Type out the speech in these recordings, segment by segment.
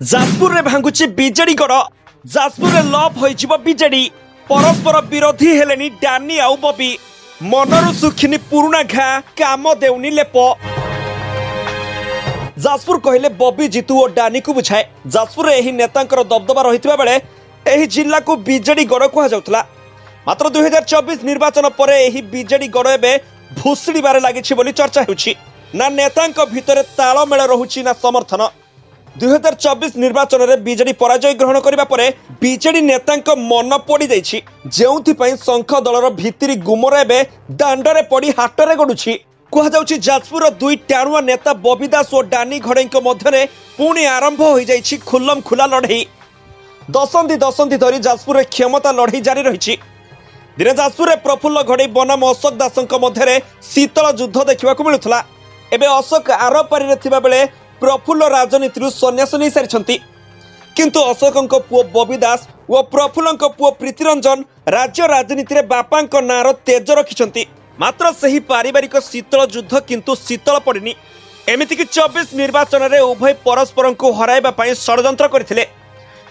जाजपुर रे भांगुची बीजेडी गड़ जाजपुर रे लॉप होइजिबो बीजेडी परस्पर विरोधी हेलेनी डानी आउ बबी मनरु सुखिनी पुरुना घा काम देउनी लेप जाजपुर कहले बबी जीतू और डानी को बुझाए। जाजपुर एही नेतांकर दबदबा रहितबा बेले एही जिल्ला को बीजेडी गड़ कुहा जाउतला। मात्र 2024 निर्वाचन परे एही बीजेडी गड़ एबे भुसड़ीबारे लागिछि बोली चर्चा हेउछि। ना नेतांक भितरे तालमेल रहुछि ना समर्थन। 2024 निर्वाचन रे बीजेडी पराजय ग्रहण करिबा परे बीजेडी नेतांक मन पड़ी जाइछि, जेउथि पई संख दलर भितरी गुमर एबे दांडरे पड़ी हाटरे गडुछि। कुहा जाउछि जाजपुर दुई टाणुआ नेता बबी दास और डानी घड़ेंक मध्यरे पुणी आरंभ होई जाइछि खुल्लम खुला लड़ाई। दशंधि धरी जाजपुर रे क्षमता लड़ाई जारी रहिछि। दिने जाजपुर रे प्रफुल्ल घड़ई बनाम अशोक दासंक मध्यरे शीतल युद्ध देखिबाकू मिलुथला। एबे अशोक आर पारी रे थिबा बेले प्रफुल्ल राजनीति सन्यास नहीं सारी, किंतु अशोक पुओ बबी दास और प्रफुल्ल पुओ प्रीतिरंजन राज्य राजनीति में बापा नार तेज रखिंट। मात्र सही पारिवारिक शीतल युद्ध किंतु शीतल पड़नी। एमतीक 24 निर्वाचन में उभय परस्पर को हराइबा षड्यंत्र करथिले।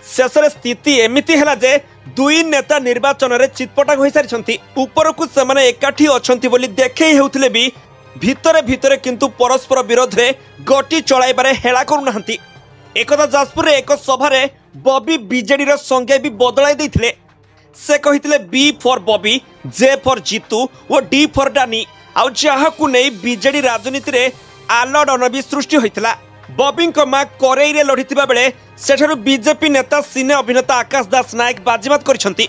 शेष स्थिति एमिति हैला जे दुई नेता निर्वाचन में चितपटांग हो सारी। उपरकू सेमाने एकाठी अछंती बोली देखै हेउथिले भी भितरे भितरे किंतु परस्पर विरोध रे गटी चलाइबारे हेला करूनाहांती। एकदा जाजपुर रे एक सभारे बबी बीजेडी रो संगे भी बदलाई दैथिले। से कहिथिले बी फॉर बबी, जे फॉर जीतू और डी फॉर डानी। आउ जहाकू नै बीजेडी राजनीति रे आलोड़न भी सृष्टि होइतिला। बबी को मां कोरेई रे लढितिबा बेले सेठारु बीजेपी नेता सिने अभिनेता आकाश दास नायक बाजीमात करिसंती।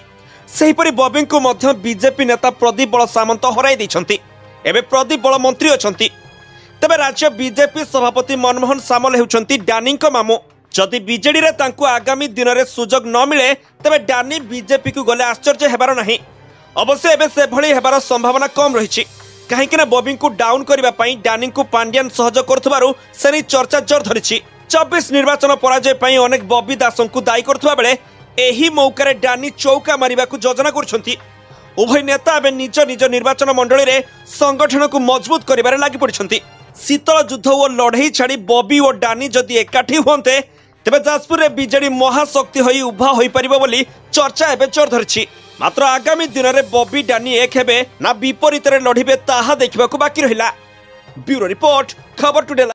सेहिपरि बबी को मध्य बीजेपी नेता प्रदीप बल सामंत हराई दैछंती। एबे प्रदीप बल मंत्री अछंती। तबे राज्य बीजेपी सभापति मनमोहन सामल हेउछंती डानी को मामू। जदि बीजेडी रे तांकु आगामी दिन रे सुजोग न मिले तबे डानी बीजेपी को गले आश्चर्य हेबार नाही। अवश्य एबे से भली हेबार संभावना कम रहिछि, काहेकि ना बबी को डाउन करिबा पई डानी को पांड्यान सहयोग करथबारु सेनी चर्चा जोर धरिछि। 24 निर्वाचन पराजय पई अनेक बबी दासंकु दायी करथबा बेले एही मौका रे डानी चौका मारिबा को योजना करछंती। उभय नेता एवं निज निज निर्वाचन मंडली रे संगठन को मजबूत करिबारे लागि पड़िछंती। शीतल युद्ध और लड़ाई छाड़ी बबी और डानी जदि एकाठी होते तेबे जाजपुर रे बीजेडी महाशक्ति होई उभा होई परिबो बोली चर्चा एबे जोर धरिछि। मात्र आगामी दिन रे बबी डानी एक हेबे ना विपरीत रे लढिबे ताहा देखिबाकू बाकी रहिला। ब्यूरो रिपोर्ट, खबर टुडे।